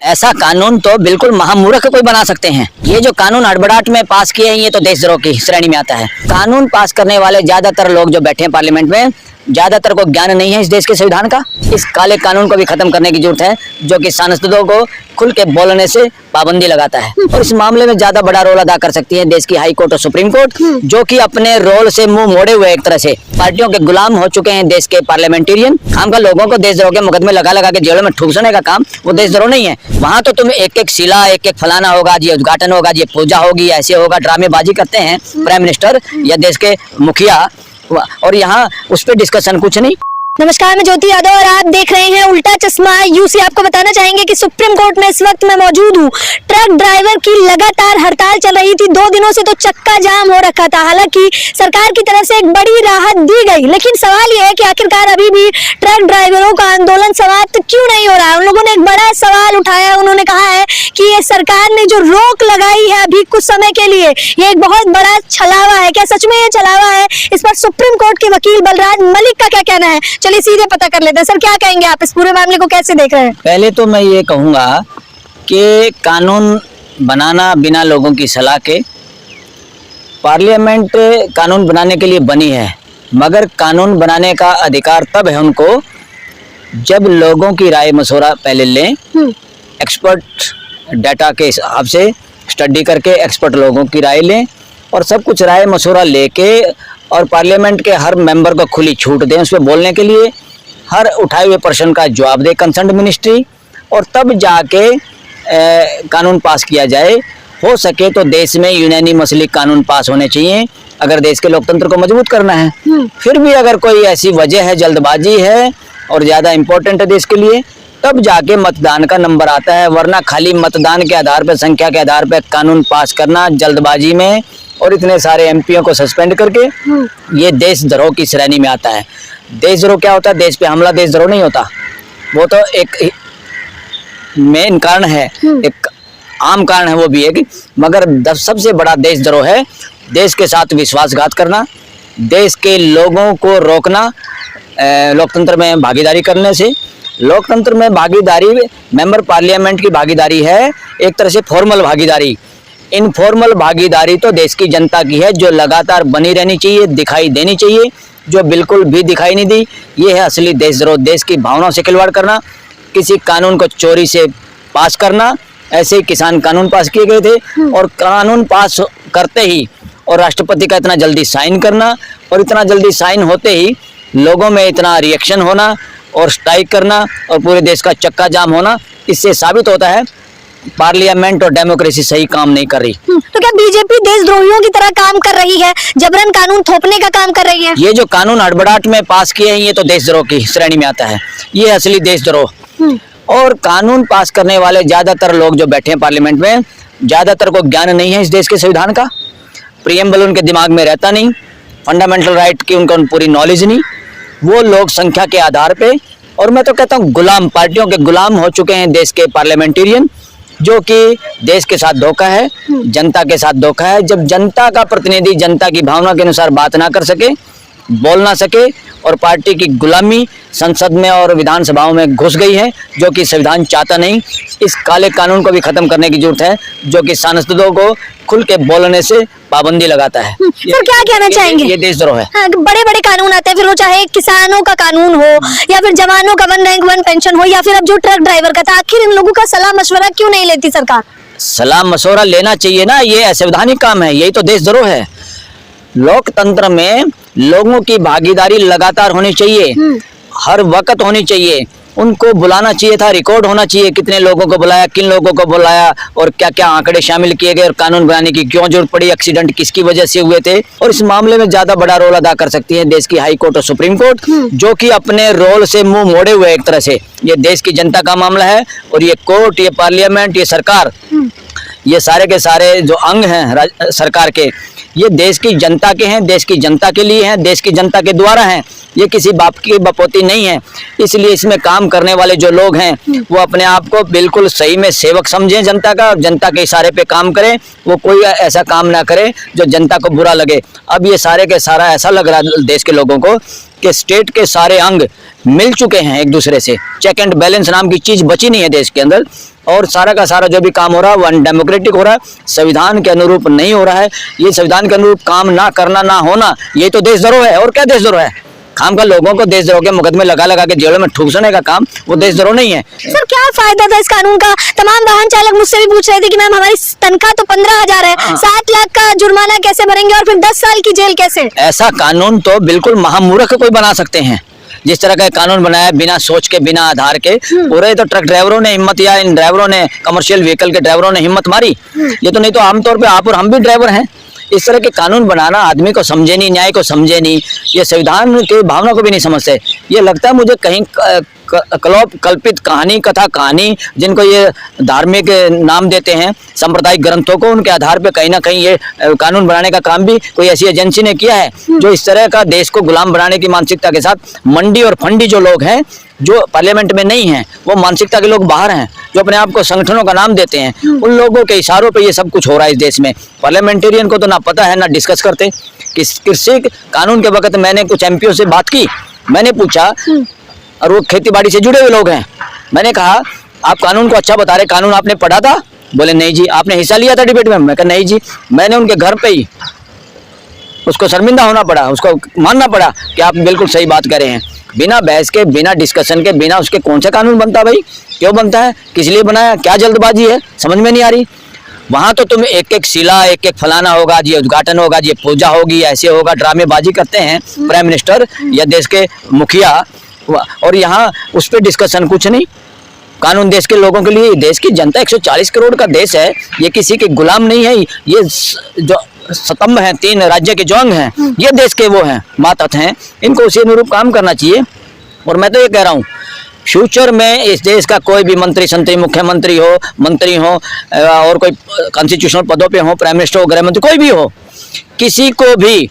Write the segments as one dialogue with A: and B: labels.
A: ऐसा कानून तो बिल्कुल महामूर्ख कोई बना सकते हैं। ये जो कानून हड़बड़ाहट में पास किए हैं ये तो देशद्रोह की श्रेणी में आता है। कानून पास करने वाले ज्यादातर लोग जो बैठे हैं पार्लियामेंट में, ज्यादातर को ज्ञान नहीं है इस देश के संविधान का। इस काले कानून को भी खत्म करने की जरूरत है जो कि सांसदों को खुल के बोलने से पाबंदी लगाता है। और इस मामले में ज्यादा बड़ा रोल अदा कर सकती है देश की हाई कोर्ट और सुप्रीम कोर्ट, जो कि अपने रोल से मुंह मोड़े हुए एक तरह से पार्टियों के गुलाम हो चुके हैं देश के पार्लियामेंटेरियन। खामखा लोगों को देशद्रोह के मुकदमे लगा लगा के जेलों में ठूसने का काम वो देशद्रोह नहीं है। वहां तो तुम एक एक शिला, एक एक फलाना होगा, ये उद्घाटन होगा, ये पूजा होगी, ऐसे होगा, ड्रामेबाजी करते हैं प्राइम मिनिस्टर या देश के मुखिया, और यहाँ उस पर डिस्कशन कुछ नहीं।
B: नमस्कार, मैं ज्योति यादव और आप देख रहे हैं उल्टा चश्मा। यूसी आपको बताना चाहेंगे कि सुप्रीम कोर्ट में इस वक्त मैं मौजूद हूँ। ट्रक ड्राइवर की लगातार हड़ताल चल रही थी, 2 दिनों से तो चक्का जाम हो रखा था। हालांकि सरकार की तरफ से एक बड़ी राहत दी गई, लेकिन सवाल यह है कि आखिरकार अभी भी ट्रक ड्राइवरों का आंदोलन समाप्त क्यों नहीं हो रहा है। उन लोगों ने एक बड़ा सवाल उठाया। उन्होंने कहा है कि ये सरकार ने जो रोक लगाई है अभी कुछ समय के लिए, ये एक बहुत बड़ा छलावा है। क्या सच में ये छलावा है? इस पर सुप्रीम कोर्ट के वकील बलराज मलिक का क्या कहना है, चलिए सीधे पता कर लेते हैं। सर, क्या कहेंगे आप, इस पूरे मामले को कैसे देख रहे हैं?
A: पहले तो मैं ये कहूँगा कि कानून बनाना बिना लोगों की सलाह के, पार्लियामेंट कानून बनाने के लिए बनी है, मगर कानून बनाने का अधिकार तब है उनको जब लोगों की राय मशवरा पहले लें, एक्सपर्ट डाटा के हिसाब से स्टडी करके एक्सपर्ट लोगों की राय लें और सब कुछ राय मशवरा लेके, और पार्लियामेंट के हर मेंबर को खुली छूट दें उस पर बोलने के लिए, हर उठाए हुए प्रश्न का जवाब दे कंसर्न मिनिस्ट्री, और तब जाके कानून पास किया जाए। हो सके तो देश में यूनानिमसली कानून पास होने चाहिए अगर देश के लोकतंत्र को मजबूत करना है। फिर भी अगर कोई ऐसी वजह है, जल्दबाजी है और ज़्यादा इम्पोर्टेंट है देश के लिए, तब जाके मतदान का नंबर आता है। वरना खाली मतदान के आधार पर, संख्या के आधार पर कानून पास करना जल्दबाजी में और इतने सारे एमपीओ को सस्पेंड करके, ये देशद्रोह की श्रेणी में आता है। देशद्रोह क्या होता है? देश पे हमला देशद्रोह नहीं होता, वो तो एक मेन कारण है, एक आम कारण है वो भी एक, मगर सबसे बड़ा देशद्रोह है देश के साथ विश्वासघात करना, देश के लोगों को रोकना लोकतंत्र में भागीदारी करने से। लोकतंत्र में भागीदारी, मेंबर पार्लियामेंट की भागीदारी है एक तरह से फॉर्मल भागीदारी। इनफॉर्मल भागीदारी तो देश की जनता की है जो लगातार बनी रहनी चाहिए, दिखाई देनी चाहिए, जो बिल्कुल भी दिखाई नहीं दी। ये है असली देशद्रोह, देश की भावनाओं से खिलवाड़ करना, किसी कानून को चोरी से पास करना। ऐसे ही किसान कानून पास किए गए थे और कानून पास करते ही और राष्ट्रपति का इतना जल्दी साइन करना, और इतना जल्दी साइन होते ही लोगों में इतना रिएक्शन होना और स्ट्राइक करना और पूरे देश का चक्का जाम होना, इससे साबित होता है पार्लियामेंट और डेमोक्रेसी सही काम नहीं कर रही।
B: तो क्या बीजेपी देशद्रोहियों की तरह काम कर रही है, जबरन कानून थोपने का काम कर रही है?
A: ये जो कानून हड़बड़ाहट में पास किए हैं ये तो देशद्रोह की श्रेणी में आता है, ये असली देशद्रोह। और कानून पास करने वाले ज्यादातर लोग जो बैठे हैं पार्लियामेंट में, ज्यादातर को ज्ञान नहीं है इस देश के संविधान का, प्रियम्बल उनके दिमाग में रहता नहीं, फंडामेंटल राइट की उनको पूरी नॉलेज नहीं। वो लोग संख्या के आधार पे, और मैं तो कहता हूँ गुलाम, पार्टियों के गुलाम हो चुके हैं देश के पार्लियामेंटेरियन, जो कि देश के साथ धोखा है, जनता के साथ धोखा है। जब जनता का प्रतिनिधि जनता की भावना के अनुसार बात ना कर सके, बोल ना सके, और पार्टी की गुलामी संसद में और विधानसभाओं में घुस गई है, जो कि संविधान चाहता नहीं। इस काले कानून को भी खत्म करने की जरूरत है जो कि सांसदों को खुल के बोलने से पाबंदी लगाता है।
B: सर, क्या कहना चाहेंगे?
A: ये देशद्रोह है।
B: हाँ, बड़े बड़े कानून आते हैं, फिर वो चाहे किसानों का कानून हो या फिर जवानों का 1 रैंक 1 पेंशन हो या फिर अब जो ट्रक ड्राइवर का था, आखिर इन लोगों का सलाह मशवरा क्यों नहीं लेती सरकार?
A: सलाह मशवरा लेना चाहिए ना, ये असंवैधानिक काम है, यही तो देशद्रोह है। लोकतंत्र में लोगों की भागीदारी लगातार होनी चाहिए, हर वक्त होनी चाहिए। उनको बुलाना चाहिए था, रिकॉर्ड होना चाहिए कितने लोगों को बुलाया, किन लोगों को बुलाया और क्या क्या आंकड़े शामिल किए गए और कानून बनाने की क्यों जरूरत पड़ी, एक्सीडेंट किसकी वजह से हुए थे। और इस मामले में ज्यादा बड़ा रोल अदा कर सकती है देश की हाई कोर्ट और सुप्रीम कोर्ट, जो कि अपने रोल से मुंह मोड़े हुए एक तरह से। ये देश की जनता का मामला है और ये कोर्ट, ये पार्लियामेंट, ये सरकार, ये सारे के सारे जो अंग हैं सरकार के, ये देश की जनता के हैं, देश की जनता के लिए हैं, देश की जनता के द्वारा हैं। ये किसी बाप की बपोती नहीं है। इसलिए इसमें काम करने वाले जो लोग हैं वो अपने आप को बिल्कुल सही में सेवक समझें जनता का, और जनता के इशारे पे काम करें। वो कोई ऐसा काम ना करे जो जनता को बुरा लगे। अब ये सारे के सारा ऐसा लग रहा है देश के लोगों को कि स्टेट के सारे अंग मिल चुके हैं एक दूसरे से, चेक एंड बैलेंस नाम की चीज बची नहीं है देश के अंदर, और सारा का सारा जो भी काम हो रहा है वो अनडेमोक्रेटिक हो रहा है, संविधान के अनुरूप नहीं हो रहा है। ये संविधान के अनुरूप काम ना करना ना होना, ये तो देशद्रोह है। और क्या देशद्रोह है? खाम का लोगों को देशद्रोह के मुकदमे लगा लगा के जेलों में ठूसने का काम, वो देशद्रोह नहीं है।
B: सर क्या फायदा था इस कानून का? तमाम वाहन चालक मुझसे भी पूछ रहे थे कि मैम हमारी तनख्वाह तो 15,000 है, 7 लाख का जुर्माना कैसे भरेंगे और फिर 10 साल की जेल कैसे?
A: ऐसा कानून तो बिल्कुल महामूर्ख कोई बना सकते हैं। जिस तरह का कानून बनाया बिना सोच के, बिना आधार के, पूरे तो ट्रक ड्राइवरों ने हिम्मत, या इन ड्राइवरों ने, कमर्शियल व्हीकल के ड्राइवरों ने हिम्मत मारी। ये तो नहीं तो आमतौर पे आप और हम भी ड्राइवर हैं। इस तरह के कानून बनाना, आदमी को समझे नहीं, न्याय को समझे नहीं, ये संविधान की भावना को भी नहीं समझते। ये लगता है मुझे कहीं कल्पित कहानी, कथा कहानी, जिनको ये धार्मिक नाम देते हैं, सांप्रदायिक ग्रंथों को, उनके आधार पे कहीं ना कहीं ये कानून बनाने का काम भी कोई ऐसी एजेंसी ने किया है जो इस तरह का देश को गुलाम बनाने की मानसिकता के साथ, मंडी और फंडी जो लोग हैं, जो पार्लियामेंट में नहीं हैं, वो मानसिकता के लोग बाहर हैं, जो अपने आप को संगठनों का नाम देते हैं, उन लोगों के इशारों पे ये सब कुछ हो रहा है इस देश में। पार्लियामेंटेरियन को तो ना पता है ना डिस्कस करते। कृषि कानून के वक्त मैंने कुछ एमपीओ से बात की, मैंने पूछा, और वो खेती बाड़ी से जुड़े हुए लोग हैं, मैंने कहा आप कानून को अच्छा बता रहे, कानून आपने पढ़ा था? बोले नहीं जी। आपने हिस्सा लिया था डिबेट में? मैं कहा नहीं जी। मैंने उनके घर पे ही उसको शर्मिंदा होना पड़ा, उसको मानना पड़ा कि आप बिल्कुल सही बात कर रहे हैं। बिना बहस के, बिना डिस्कशन के, बिना उसके कौन सा कानून बनता भाई? क्यों बनता है? किस लिए बनाया? क्या जल्दबाजी है? समझ में नहीं आ रही। वहां तो तुम एक एक शिला, एक एक फलाना होगा, ये उद्घाटन होगा, ये पूजा होगी, ऐसे होगा, ड्रामेबाजी करते हैं प्राइम मिनिस्टर या देश के मुखिया, और यहाँ उस पर डिस्कशन कुछ नहीं। कानून देश के लोगों के लिए, देश की जनता 140 करोड़ का देश है, ये किसी के गुलाम नहीं है। ये जो स्तंभ हैं, 3 राज्य के जो अंग हैं, ये देश के वो हैं, मातहत हैं, इनको उसी अनुरूप काम करना चाहिए। और मैं तो ये कह रहा हूँ, फ्यूचर में इस देश का कोई भी मंत्री संतरी, मुख्यमंत्री हो, मंत्री हो, और कोई कॉन्स्टिट्यूशनल पदों पे हो, प्राइम मिनिस्टर हो, गृह मंत्री, कोई भी हो, किसी को भी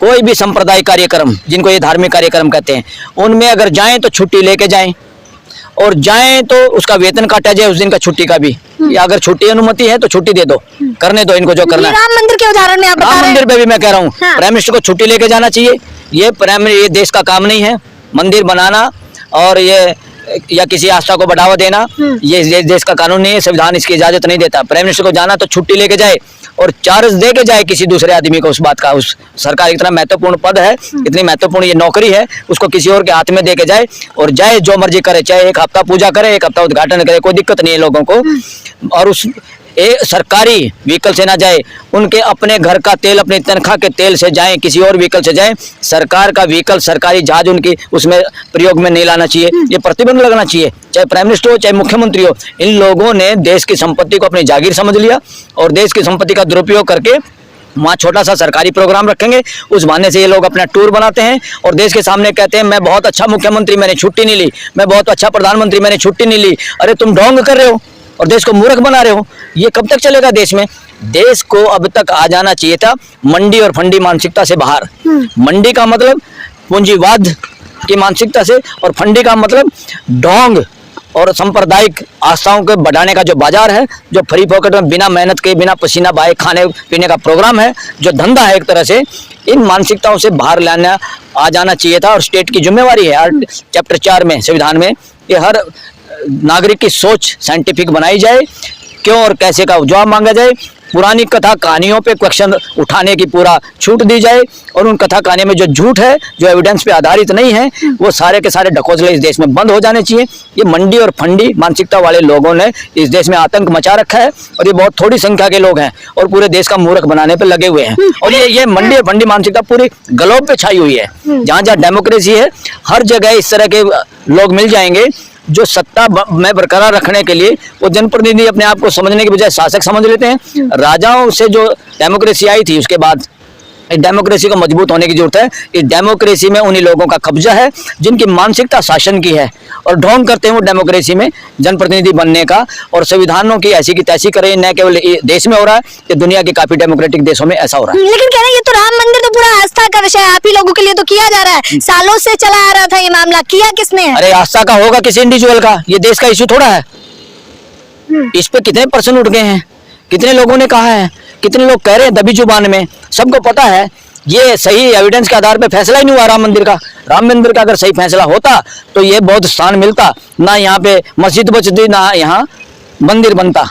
A: कोई भी सांप्रदायिक कार्यक्रम, जिनको ये धार्मिक कार्यक्रम कहते हैं, उनमें अगर जाएं तो छुट्टी लेके जाएं, और जाएं तो उसका वेतन काटा जाए उस दिन का छुट्टी का भी, या अगर छुट्टी अनुमति है तो छुट्टी दे दो, करने दो इनको जो करना है।
B: राम मंदिर के उदाहरण में आप बता रहे हैं।
A: राम मंदिर पे भी मैं कह रहा हूँ, प्राइम मिनिस्टर को छुट्टी लेके जाना चाहिए। ये देश का काम नहीं है मंदिर बनाना, और ये या किसी आस्था को बढ़ावा देना, ये देश का कानून नहीं है, संविधान इसकी इजाजत नहीं देता। प्राइम मिनिस्टर को जाना तो छुट्टी लेके जाए और चार्ज दे के जाए किसी दूसरे आदमी को उस बात का। उस सरकार इतना महत्वपूर्ण पद है, इतनी महत्वपूर्ण ये नौकरी है, उसको किसी और के हाथ में दे के जाए और जाए, जो मर्जी करे, चाहे 1 हफ्ता पूजा करे, 1 हफ्ता उद्घाटन करे, कोई दिक्कत नहीं है लोगों को। और उस सरकारी व्हीकल से ना जाए, उनके अपने घर का तेल, अपनी तनख्वाह के तेल से जाएं, किसी और व्हीकल से जाएं। सरकार का व्हीकल, सरकारी जहाज उनकी उसमें प्रयोग में नहीं लाना चाहिए, ये प्रतिबंध लगना चाहिए। चाहे प्राइम मिनिस्टर हो, चाहे मुख्यमंत्री हो, इन लोगों ने देश की संपत्ति को अपनी जागीर समझ लिया और देश की संपत्ति का दुरुपयोग करके वहाँ छोटा सा सरकारी प्रोग्राम रखेंगे। उस बहाने से ये लोग अपना टूर बनाते हैं और देश के सामने कहते हैं मैं बहुत अच्छा मुख्यमंत्री, मैंने छुट्टी नहीं ली, मैं बहुत अच्छा प्रधानमंत्री, मैंने छुट्टी नहीं ली। अरे तुम ढोंग कर रहे हो और देश को मूर्ख बना रहे हो। ये कब तक चलेगा देश में? देश को अब तक आ जाना चाहिए था मंडी और फंडी मानसिकता से बाहर। मंडी का मतलब पूंजीवाद की मानसिकता से, और फंडी का मतलब ढोंग और सांप्रदायिक आस्थाओं के बढ़ाने का जो बाजार है, जो फ्री पॉकेट में बिना मेहनत के, बिना पसीना बहाए खाने पीने का प्रोग्राम है, जो धंधा है एक तरह से, इन मानसिकताओं से बाहर लाना आ जाना चाहिए था। और स्टेट की जिम्मेवारी है, चैप्टर 4 में संविधान में, ये हर नागरिक की सोच साइंटिफिक बनाई जाए, क्यों और कैसे का जवाब मांगा जाए, पुरानी कथा कहानियों पे क्वेश्चन उठाने की पूरा छूट दी जाए, और उन कथा कहानियों में जो झूठ है, जो एविडेंस पे आधारित नहीं है, वो सारे के सारे ढकोसले इस देश में बंद हो जाने चाहिए। ये मंडी और फंडी मानसिकता वाले लोगों ने इस देश में आतंक मचा रखा है, और ये बहुत थोड़ी संख्या के लोग हैं और पूरे देश का मूर्ख बनाने पे लगे हुए हैं। और ये मंडी और फंडी मानसिकता पूरी ग्लोब पे छाई हुई है। जहाँ जहाँ डेमोक्रेसी है, हर जगह इस तरह के लोग मिल जाएंगे जो सत्ता में बरकरार रखने के लिए वो जनप्रतिनिधि अपने आप को समझने के बजाय शासक समझ लेते हैं। राजाओं से जो डेमोक्रेसी आई थी, उसके बाद इस डेमोक्रेसी को मजबूत होने की जरूरत है। इस डेमोक्रेसी में उन्हीं लोगों का कब्जा है जिनकी मानसिकता शासन की है, और ढोंग करते हैं वो डेमोक्रेसी में जनप्रतिनिधि बनने का, और संविधानों की ऐसी की तैसी करें। न केवल देश में हो रहा है, ये दुनिया के काफी डेमोक्रेटिक देशों में ऐसा हो रहा है।
B: लेकिन कह रहे हैं ये तो राम मंदिर तो पूरा आस्था का विषय है, आप ही लोगों के लिए तो किया जा रहा है, सालों से चला आ रहा था ये मामला, किया किसने?
A: अरे आस्था का होगा किसी इंडिविजुअल का, ये देश का इश्यू थोड़ा है। इस पे कितने % उठ गए हैं, कितने लोगों ने कहा है, कितने लोग कह रहे हैं दबी जुबान में। सबको पता है ये सही एविडेंस के आधार पे फैसला ही नहीं हुआ राम मंदिर का। राम मंदिर का अगर सही फैसला होता तो ये बौद्ध स्थान मिलता, ना यहाँ पे मस्जिद बचती, ना यहाँ मंदिर बनता।